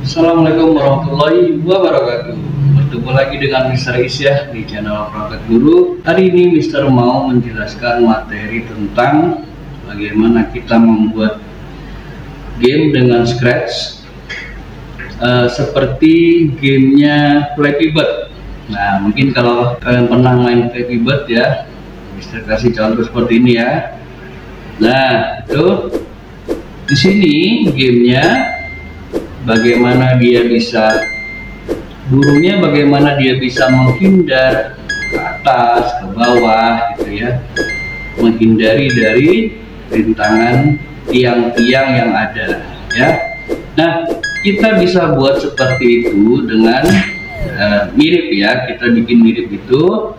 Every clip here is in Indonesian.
Assalamualaikum warahmatullahi wabarakatuh. Bertemu lagi dengan Mr. Isya di channel Praktek Guru. Hari ini Mr. mau menjelaskan materi tentang bagaimana kita membuat game dengan Scratch, seperti gamenya Flappy Bird. Nah, mungkin kalau kalian pernah main Flappy Bird ya, Mr. kasih contoh seperti ini ya. Nah, itu di sini gamenya bagaimana dia bisa, burungnya bagaimana dia bisa menghindar ke atas, ke bawah gitu ya, menghindari dari rintangan tiang-tiang yang ada ya. Nah, kita bisa buat seperti itu dengan mirip ya, kita bikin mirip itu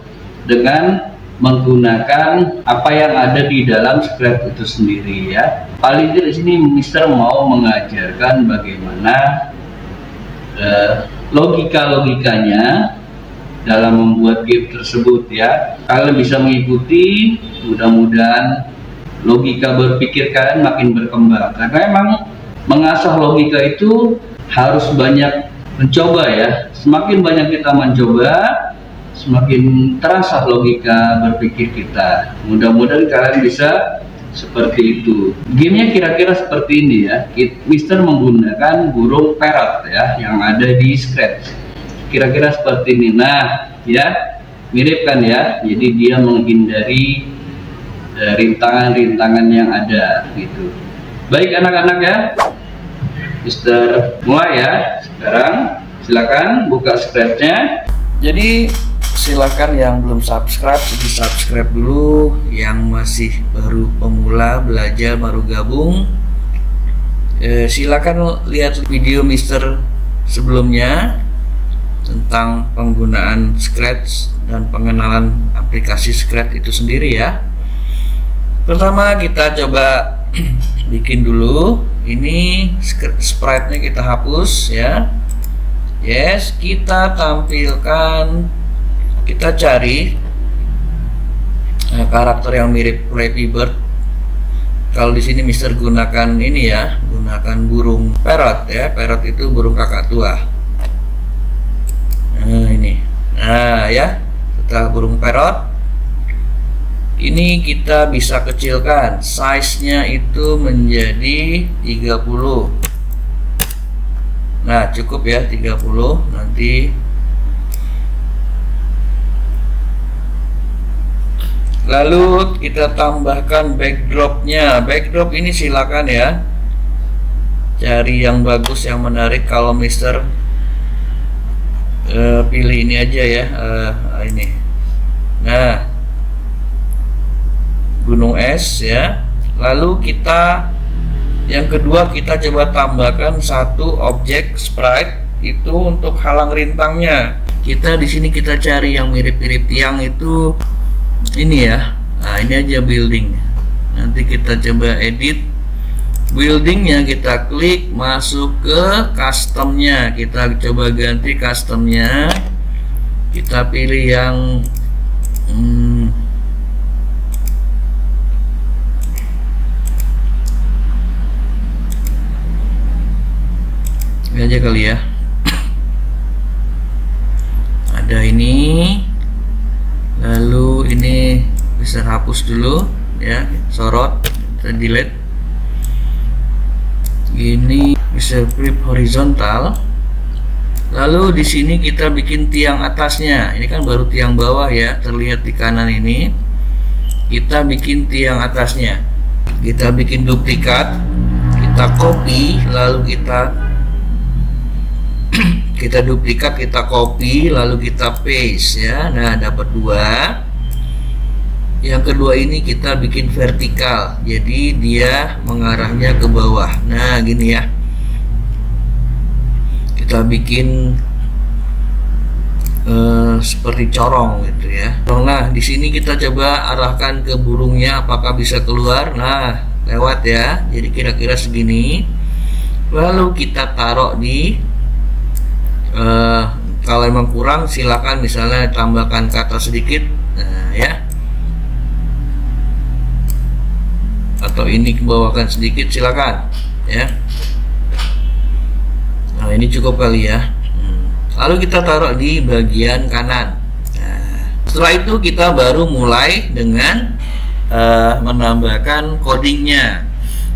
dengan menggunakan apa yang ada di dalam Scratch itu sendiri ya. Paling tidak di sini Mister mau mengajarkan bagaimana logika-logikanya dalam membuat game tersebut ya. Kalian bisa mengikuti, mudah-mudahan logika berpikir kalian makin berkembang, karena emang mengasah logika itu harus banyak mencoba ya. Semakin banyak kita mencoba, semakin terasa logika berpikir kita. Mudah-mudahan kalian bisa seperti itu. Gamenya kira-kira seperti ini ya. Mister menggunakan burung parrot ya, yang ada di Scratch. Kira-kira seperti ini. Nah ya, mirip kan ya. Jadi dia menghindari rintangan-rintangan yang ada gitu. Baik anak-anak ya, Mister mulai ya. Sekarang silakan buka Scratch-nya. Jadi silakan yang belum subscribe di subscribe dulu, yang masih baru pemula belajar baru gabung silakan lihat video Mister sebelumnya tentang penggunaan Scratch dan pengenalan aplikasi Scratch itu sendiri ya. Pertama kita coba bikin dulu ini sprite-nya, kita hapus ya. Yes, kita tampilkan, kita cari karakter yang mirip Flappy Bird. Kalau di sini Mister gunakan ini ya, gunakan burung parrot ya. Parrot itu burung kakak tua. Nah ini, nah ya, setelah burung parrot ini kita bisa kecilkan, size-nya itu menjadi 30. Nah cukup ya 30. Nanti lalu kita tambahkan backdropnya. Backdrop ini silakan ya, cari yang bagus, yang menarik. Kalau Mister pilih ini aja ya, ini. Nah, gunung es ya. Lalu kita yang kedua, kita coba tambahkan satu objek sprite itu untuk halang rintangnya. Kita di sini kita cari yang mirip-mirip tiang itu. Ini ya, nah ini aja building. Nanti kita coba edit buildingnya, kita klik masuk ke customnya, kita coba ganti customnya, kita pilih yang ini aja kali ya. Ada ini. Lalu ini bisa hapus dulu ya, sorot, kita delete. Ini bisa flip horizontal. Lalu di sini kita bikin tiang atasnya. Ini kan baru tiang bawah ya, terlihat di kanan ini. Kita bikin tiang atasnya. Kita bikin duplikat, kita copy, lalu kita duplikat, kita copy, lalu kita paste ya. Nah dapat dua. Yang kedua ini kita bikin vertikal, jadi dia mengarahnya ke bawah. Nah gini ya, kita bikin seperti corong gitu ya. Nah di sini kita coba arahkan ke burungnya, apakah bisa keluar. Nah lewat ya, jadi kira-kira segini. Lalu kita taruh di kalau emang kurang silakan misalnya tambahkan kata sedikit. Nah ya, atau ini kebawakan sedikit silakan ya. Nah ini cukup kali ya. Lalu kita taruh di bagian kanan. Nah, setelah itu kita baru mulai dengan menambahkan codingnya.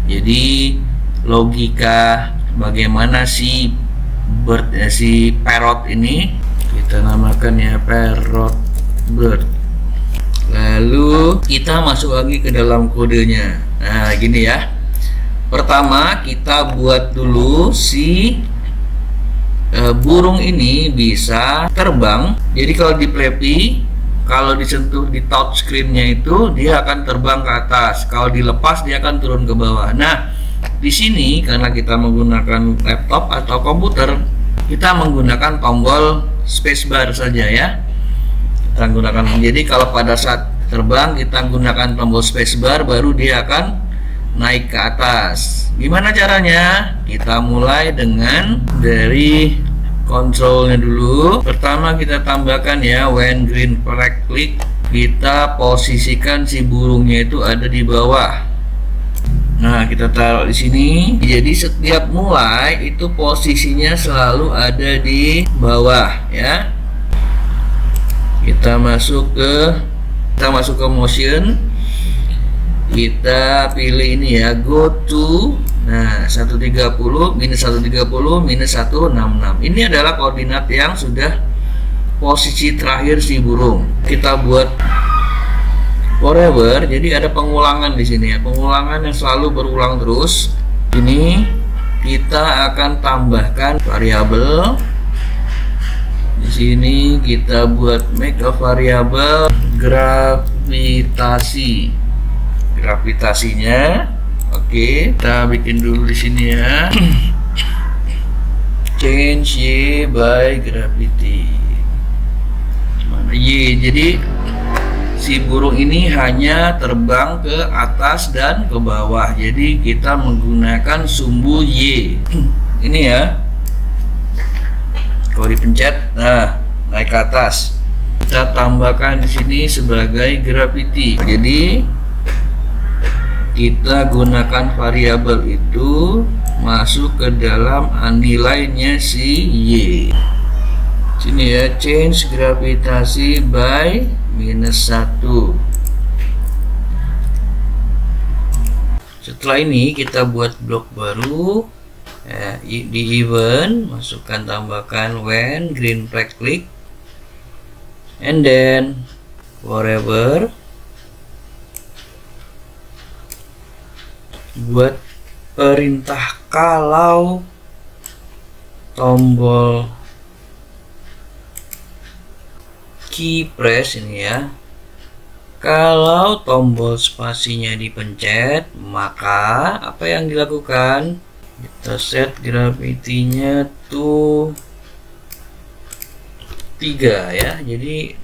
Jadi logika bagaimana si parrot ini kita namakan ya parrot bird. Lalu kita masuk lagi ke dalam kodenya. Nah gini ya. Pertama kita buat dulu si burung ini bisa terbang. Jadi kalau di Flappy, kalau disentuh di touchscreen-nya itu dia akan terbang ke atas. Kalau dilepas dia akan turun ke bawah. Nah, di sini karena kita menggunakan laptop atau komputer, kita menggunakan tombol spacebar saja ya. Kita gunakan. Jadi kalau pada saat terbang kita gunakan tombol spacebar, baru dia akan naik ke atas. Gimana caranya? Kita mulai dengan dari kontrolnya dulu. Pertama kita tambahkan ya when green flag click, kita posisikan si burungnya itu ada di bawah. Nah kita taruh di sini. Jadi setiap mulai itu posisinya selalu ada di bawah ya. Kita masuk ke motion. Kita pilih ini ya, go to. Nah 130 minus 130 minus 166. Ini adalah koordinat yang sudah posisi terakhir si burung. Kita buat forever, jadi ada pengulangan di sini ya, pengulangan yang selalu berulang terus. Ini kita akan tambahkan variabel. Di sini kita buat make a variable gravitasi. Gravitasinya, oke, kita bikin dulu di sini ya. Change y by gravity. Mana y? Jadi si burung ini hanya terbang ke atas dan ke bawah. Jadi kita menggunakan sumbu y. Ini ya. Kalau dipencet, nah naik ke atas. Kita tambahkan di sini sebagai gravity. Jadi kita gunakan variabel itu masuk ke dalam nilainya si y. Sini ya, change gravitasi by minus 1. Setelah ini kita buat blok baru ya, di event masukkan tambahkan when green flag click, and then forever. Buat perintah kalau tombol key press ini ya, kalau tombol spasinya dipencet, maka apa yang dilakukan? Kita set gravitinya tuh 3 ya, jadi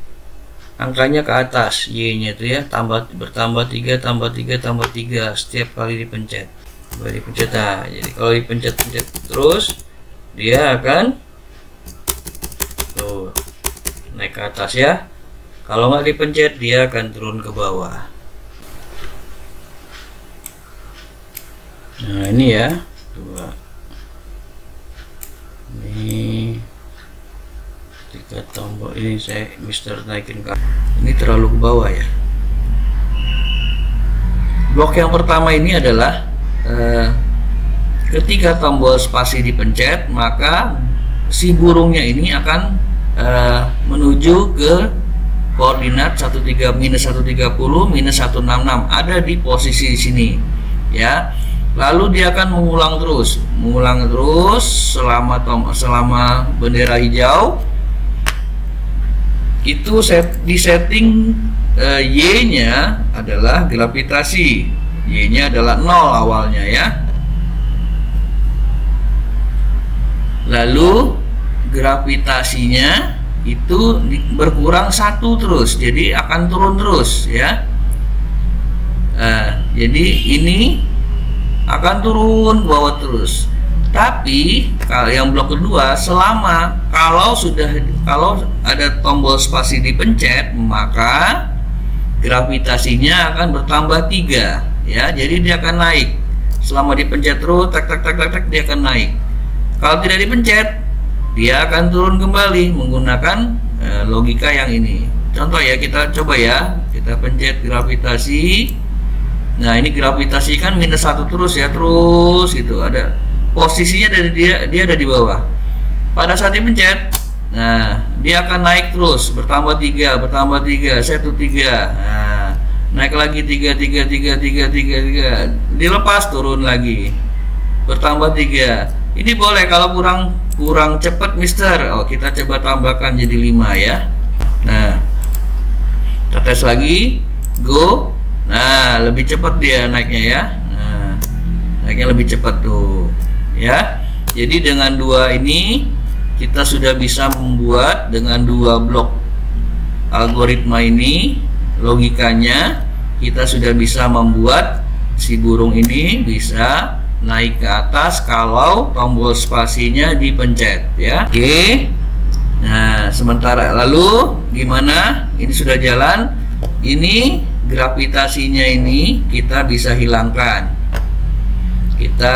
angkanya ke atas, y-nya itu ya, bertambah 3 tambah 3 tambah 3 setiap kali dipencet. Nah, jadi kalau dipencet-pencet terus dia akan tuh naik ke atas ya. Kalau nggak dipencet dia akan turun ke bawah. Nah ini ya, ini 3 tombol ini saya naikin ke ini terlalu ke bawah ya. Blok yang pertama ini adalah ketika tombol spasi dipencet, maka si burungnya ini akan menuju ke koordinat minus 130 minus 166, ada di posisi sini ya. Lalu dia akan mengulang terus selama bendera hijau. Itu di setting y-nya adalah gravitasi, y-nya adalah 0 awalnya ya. Lalu gravitasinya itu berkurang 1 terus, jadi akan turun terus ya. Jadi ini akan turun bawah terus. Tapi kalau yang blok kedua, kalau ada tombol spasi dipencet, maka gravitasinya akan bertambah 3 ya. Jadi dia akan naik selama dipencet terus, tak dia akan naik. Kalau tidak dipencet, dia akan turun kembali menggunakan logika yang ini. Contoh ya, kita coba ya, kita pencet gravitasi. Nah, ini gravitasi kan -1 terus ya, terus gitu. Ada posisinya dari dia ada di bawah. Pada saat dipencet, nah dia akan naik terus, bertambah 3, 1, 3. Nah, naik lagi 3, dilepas turun lagi, bertambah 3. Ini boleh kalau kurang cepat Mister. Oh, kita coba tambahkan jadi 5 ya. Nah, kita tes lagi, go. Nah, lebih cepat dia naiknya ya. Nah, naiknya lebih cepat tuh ya. Jadi dengan 2 ini kita sudah bisa membuat, dengan 2 blok algoritma ini, logikanya kita sudah bisa membuat si burung ini bisa naik ke atas kalau tombol spasinya dipencet ya. Oke. Nah, sementara lalu gimana? Ini sudah jalan. Ini gravitasinya ini kita bisa hilangkan. Kita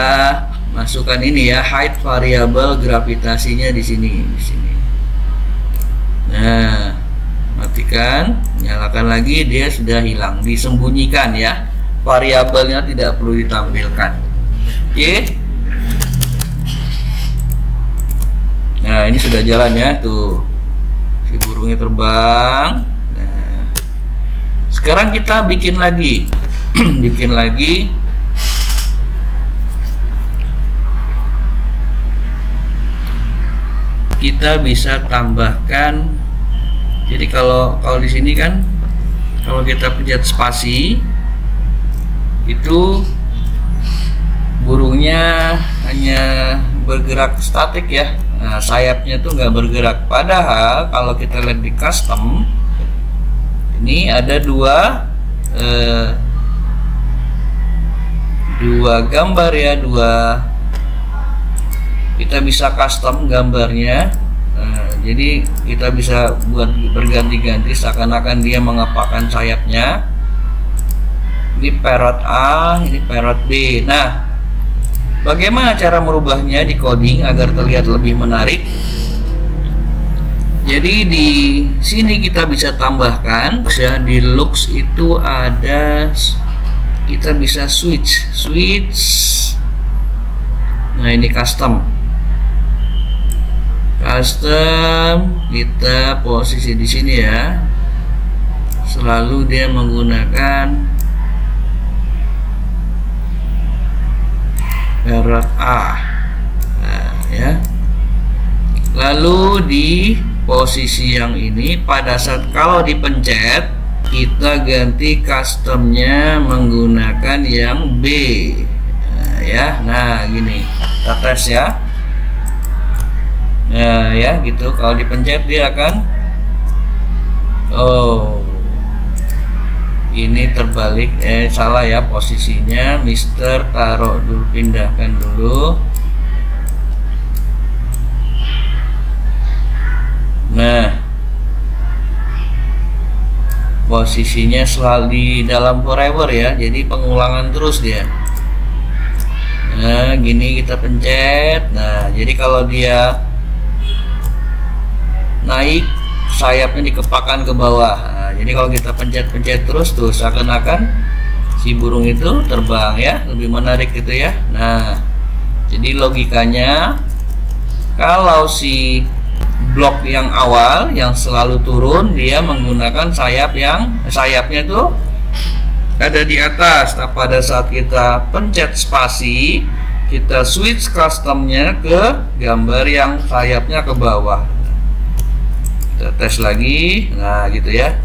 masukkan ini ya, height variabel gravitasinya di sini. Nah, matikan, nyalakan lagi, dia sudah hilang, disembunyikan ya. Variabelnya tidak perlu ditampilkan. Oke. Nah, ini sudah jalan ya, tuh. Si burungnya terbang. Sekarang kita bikin lagi. Bikin lagi. Kita bisa tambahkan. Jadi kalau di sini kan, kalau kita pencet spasi, itu burungnya hanya bergerak statik ya. Nah, sayapnya tuh nggak bergerak. Padahal kalau kita lihat di custom, ini ada dua gambar ya, kita bisa custom gambarnya. Jadi kita bisa buat berganti-ganti seakan-akan dia mengepakkan sayapnya. Ini parrot A, ini parrot B. Nah, bagaimana cara merubahnya di coding agar terlihat lebih menarik? Jadi di sini kita bisa tambahkan ya, di looks itu ada, kita bisa switch. Nah, ini custom, kita posisi di sini ya. Selalu dia menggunakan parrot A. Nah, ya. Lalu di posisi yang ini, pada saat kalau dipencet, kita ganti customnya menggunakan yang B. Nah, ya, nah gini, kita tes ya. Nah ya gitu, kalau dipencet dia akan, oh ini terbalik, salah ya posisinya. Mister taruh dulu, pindahkan dulu. Nah, posisinya selalu di dalam forever ya, jadi pengulangan terus dia. Nah, gini kita pencet. Nah, jadi kalau dia naik, sayapnya dikepakkan ke bawah. Nah, jadi kalau kita pencet-pencet terus tuh, seakan-akan si burung itu terbang ya, lebih menarik gitu ya. Nah, jadi logikanya, kalau si blok yang awal yang selalu turun, dia menggunakan sayapnya tuh ada di atas. Nah, pada saat kita pencet spasi, kita switch customnya ke gambar yang sayapnya ke bawah. Kita tes lagi. Nah gitu ya,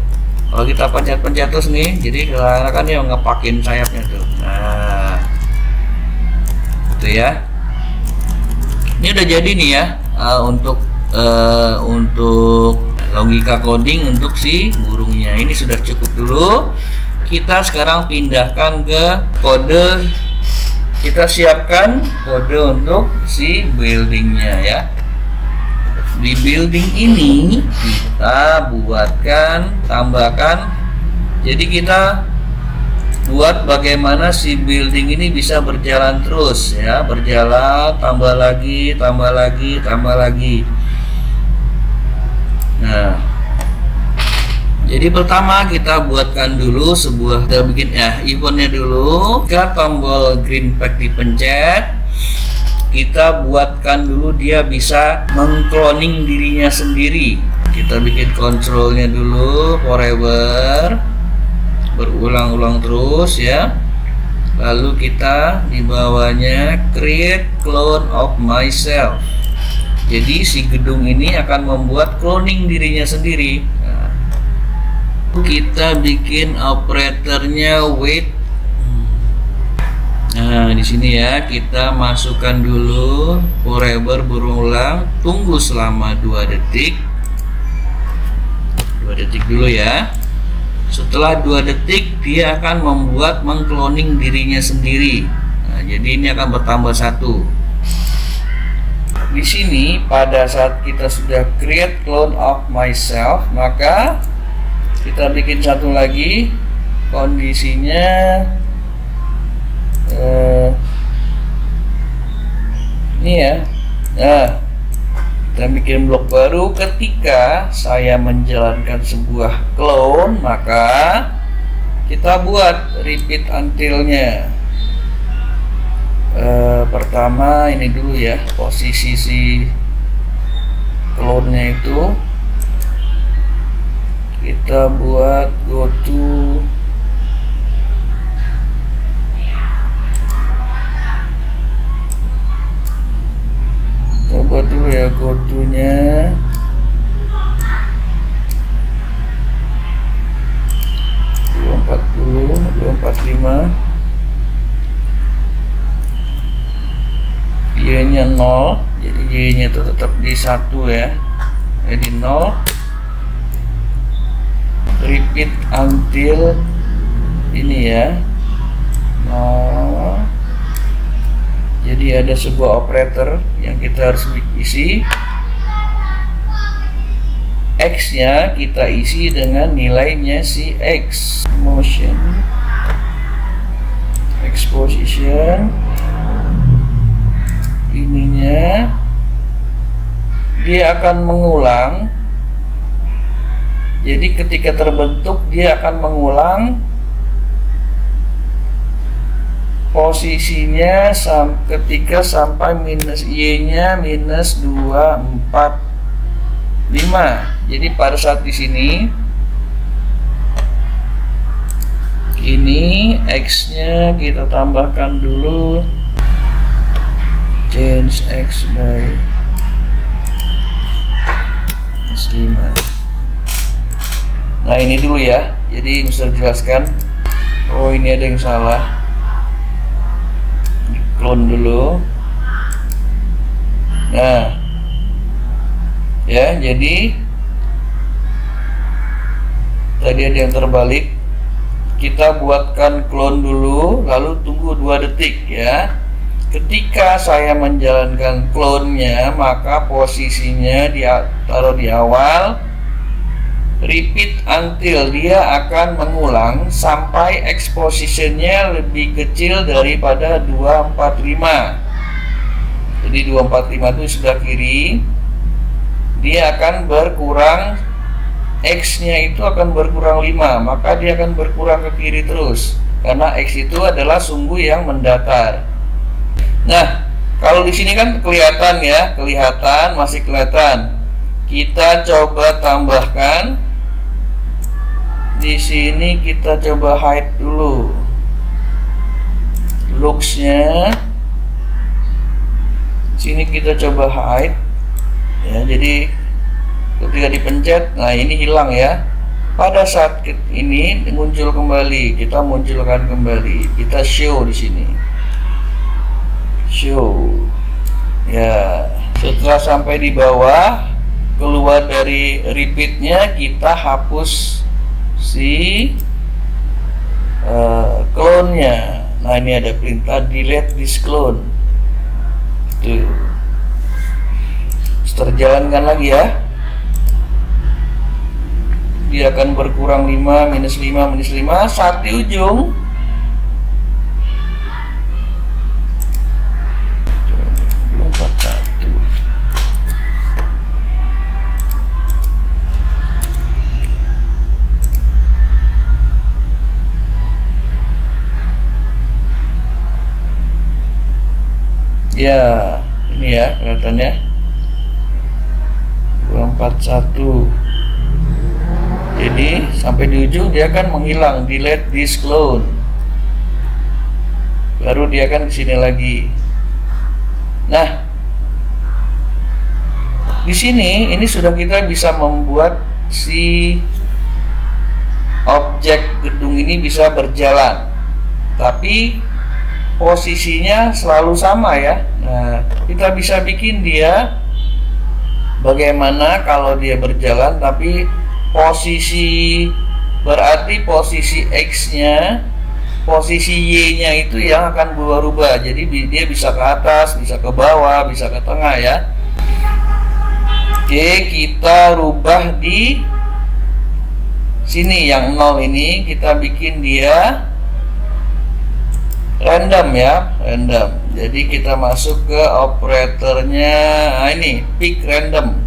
kalau kita pencet-pencet terus nih, jadi kan dia ngepakin sayapnya tuh. Nah gitu ya. Ini udah jadi nih ya, untuk logika coding untuk si burungnya. Ini sudah cukup dulu. Kita sekarang pindahkan ke kode. Kita siapkan kode untuk si buildingnya ya. Di building ini kita tambahkan. Jadi kita buat bagaimana si building ini bisa berjalan terus ya, berjalan, tambah lagi, tambah lagi, tambah lagi. Nah, jadi pertama kita buatkan dulu sebuah, kita bikin eventnya dulu. Jika tombol green pack dipencet, kita buatkan dulu dia bisa mengcloning dirinya sendiri. Kita bikin kontrolnya dulu forever, berulang-ulang terus ya. Lalu kita di bawahnya create clone of myself. Jadi si gedung ini akan membuat cloning dirinya sendiri. Nah, kita bikin operatornya wait. Nah, di sini ya kita masukkan dulu forever berulang, tunggu selama 2 detik. 2 detik dulu ya. Setelah 2 detik dia akan membuat mengcloning dirinya sendiri. Nah, jadi ini akan bertambah 1. Di sini pada saat kita sudah create clone of myself, maka kita bikin satu lagi kondisinya ini ya. Nah, kita bikin blok baru. Ketika saya menjalankan sebuah clone, maka kita buat repeat until-nya. Pertama ini dulu ya, posisi si clone-nya itu kita buat go to coba dulu ya, go to nya dulu 245, Y nya 0, jadi Y nya itu tetap di 1 ya, jadi 0. Repeat until ini ya 0. Jadi ada sebuah operator yang kita harus isi. X nya kita isi dengan nilainya si X, motion, exposition. Ininya dia akan mengulang. Jadi ketika terbentuk dia akan mengulang posisinya ketika sampai minus Y nya minus 245. Jadi pada saat di sini ini X nya kita tambahkan dulu, change X by 5. Nah ini dulu ya, jadi bisa dijelaskan. Oh ini ada yang salah, di clone dulu. Nah ya, jadi tadi ada yang terbalik. Kita buatkan clone dulu, lalu tunggu 2 detik ya. Ketika saya menjalankan clone-nya, maka posisinya taruh di awal, repeat until dia akan mengulang sampai exposition-nya lebih kecil daripada 245. Jadi 245 itu sebelah kiri, dia akan berkurang, X-nya itu akan berkurang 5, maka dia akan berkurang ke kiri terus, karena X itu adalah sumbu yang mendatar. Nah, kalau di sini kan kelihatan ya, masih kelihatan. Kita coba tambahkan. Di sini kita coba hide dulu looks-nya. Sini kita coba hide. Ya, jadi ketika dipencet, nah ini hilang ya. Pada saat ini muncul kembali, kita munculkan kembali. Kita show di sini. Show ya. Setelah sampai di bawah, keluar dari repeatnya, kita hapus si clone-nya. Nah ini ada perintah delete this clone. Tuh, terjalankan lagi ya. Dia akan berkurang 5, minus 5, minus 5. Saat di ujung Ya, ini ya kelihatannya 241. Jadi sampai di ujung dia akan menghilang, delete this clone. Baru dia akan kesini lagi. Nah, di sini ini sudah kita bisa membuat si objek gedung ini bisa berjalan, tapi posisinya selalu sama ya. Nah, kita bisa bikin dia bagaimana kalau dia berjalan, tapi posisi, berarti posisi X-nya, posisi Y-nya itu yang akan berubah. Jadi dia bisa ke atas, bisa ke bawah, bisa ke tengah ya. Oke, kita rubah di sini yang 0 ini, kita bikin dia random ya, random. Jadi kita masuk ke operatornya, nah ini pick random.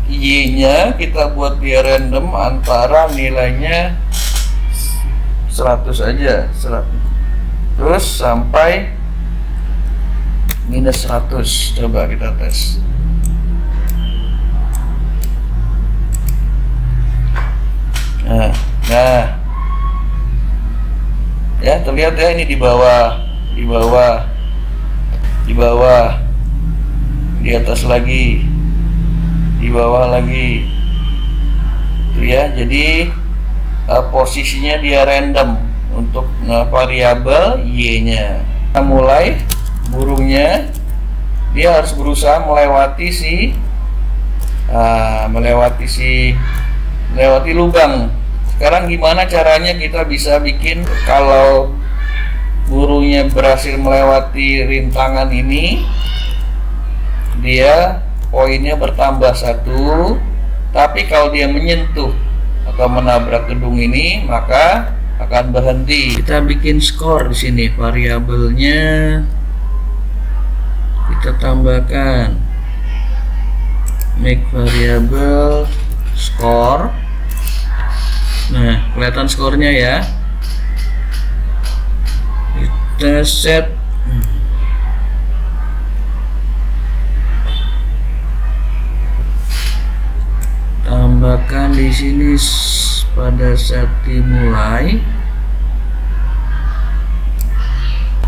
Y-nya kita buat dia random antara nilainya 100 aja, 100. Terus sampai minus 100. Coba kita tes. Nah, ya terlihat ya, ini di bawah, di atas lagi, di bawah lagi, itu ya. Jadi posisinya dia random untuk variabel Y-nya. Kita mulai burungnya, dia harus berusaha melewati melewati lubang. Sekarang gimana caranya kita bisa bikin kalau burungnya berhasil melewati rintangan ini, dia poinnya bertambah 1, tapi kalau dia menyentuh atau menabrak gedung ini maka akan berhenti. Kita bikin skor di sini, variabelnya kita tambahkan make variable skor. Nah, kelihatan skornya ya. Kita set tambahkan di sini pada saat dimulai.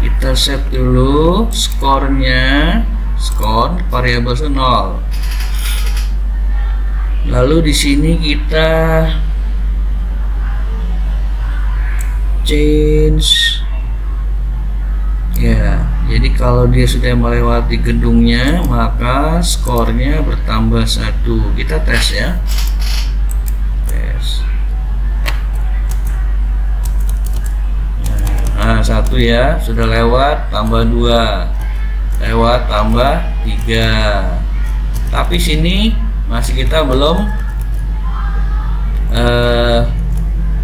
Kita set dulu skornya, skor variabel 0. Lalu di sini kita change ya. Jadi kalau dia sudah melewati gedungnya maka skornya bertambah 1. Kita tes ya. Tes. Nah, 1 ya, sudah lewat, tambah 2. Lewat, tambah 3. Tapi sini masih kita belum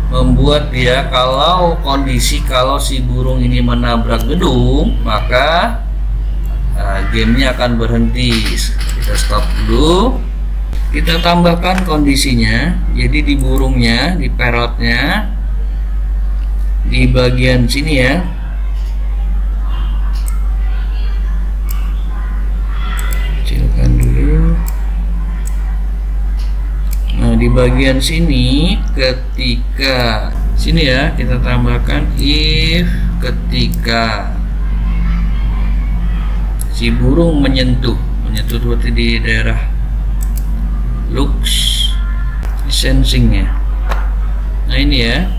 membuat dia kalau si burung ini menabrak gedung maka gamenya akan berhenti. Kita stop dulu, kita tambahkan kondisinya. Jadi di burungnya, di parrotnya, di bagian sini ya, kecilkan dulu. Nah, di bagian sini ketika sini ya, kita tambahkan if ketika si burung menyentuh berarti di daerah looks sensingnya. Nah, ini ya,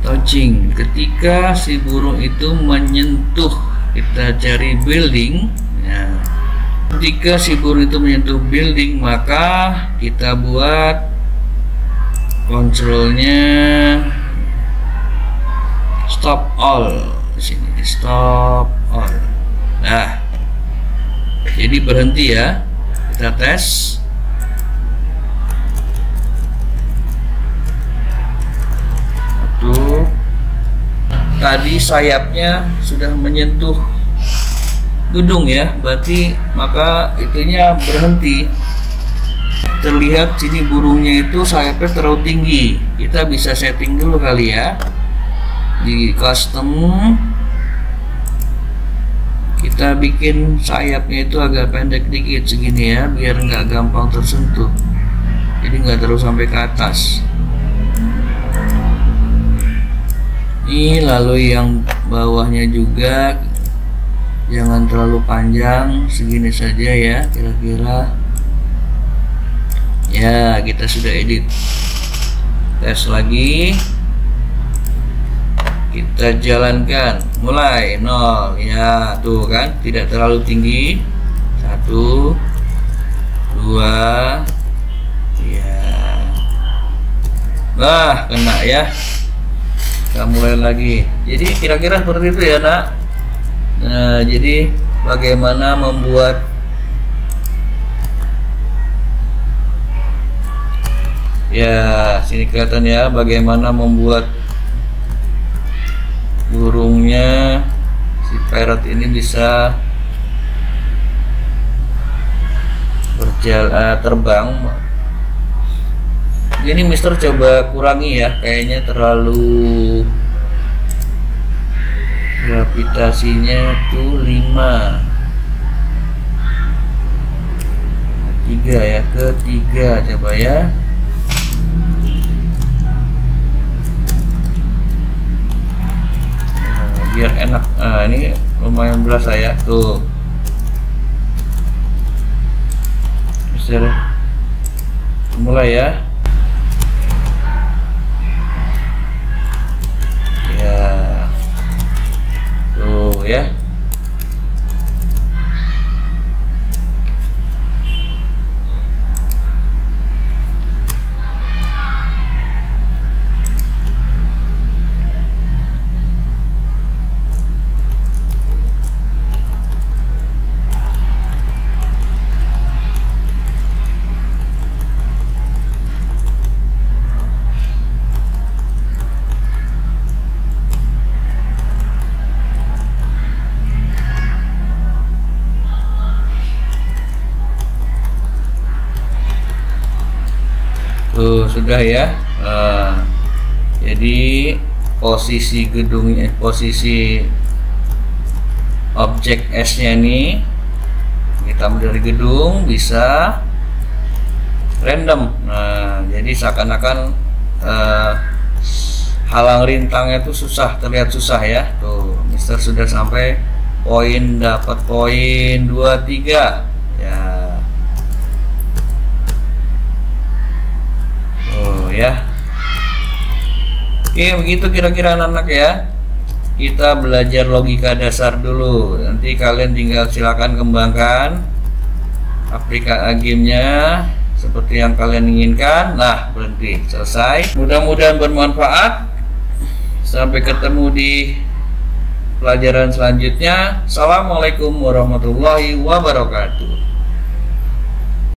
touching, ketika si burung itu menyentuh, kita cari building ya. Ketika si burung itu menyentuh building maka kita buat kontrolnya stop all di sini, stop all. Nah, jadi berhenti ya. Kita tes. Tuh, tadi sayapnya sudah menyentuh gedung ya, berarti maka itunya berhenti. Terlihat sini burungnya itu sayapnya terlalu tinggi. Kita bisa setting dulu kali ya di custom. kita bikin sayapnya itu agak pendek dikit segini ya, biar nggak gampang tersentuh, jadi nggak terus sampai ke atas. Ini lalu yang bawahnya juga jangan terlalu panjang, segini saja ya kira-kira. Ya, kita sudah edit. Tes lagi, kita jalankan, mulai 0 ya, tuh kan tidak terlalu tinggi. 1 2 ya, nah kena ya. Kita mulai lagi. Jadi kira-kira seperti itu ya nak. Nah, jadi bagaimana membuat ya, sini kelihatan ya bagaimana membuat burungnya si parrot ini bisa terbang. Ini Mister coba kurangi ya, kayaknya terlalu gravitasinya tuh 5 3 ya, ke 3 coba ya. Biar enak. Nah, ini lumayan berasa ya tuh. Mister mulai ya. Ya tuh ya. Tuh sudah ya. Jadi posisi gedungnya, posisi objek S-nya nih kita dari gedung bisa random. Nah, jadi seakan-akan halang rintangnya itu terlihat susah ya. Tuh, Mister sudah sampai poin, dapat poin 23 ya. Ya, oke begitu kira-kira anak-anak ya. Kita belajar logika dasar dulu, nanti kalian tinggal silakan kembangkan aplikasi gamenya seperti yang kalian inginkan. Nah, berhenti, selesai. Mudah-mudahan bermanfaat. Sampai ketemu di pelajaran selanjutnya. Assalamualaikum warahmatullahi wabarakatuh.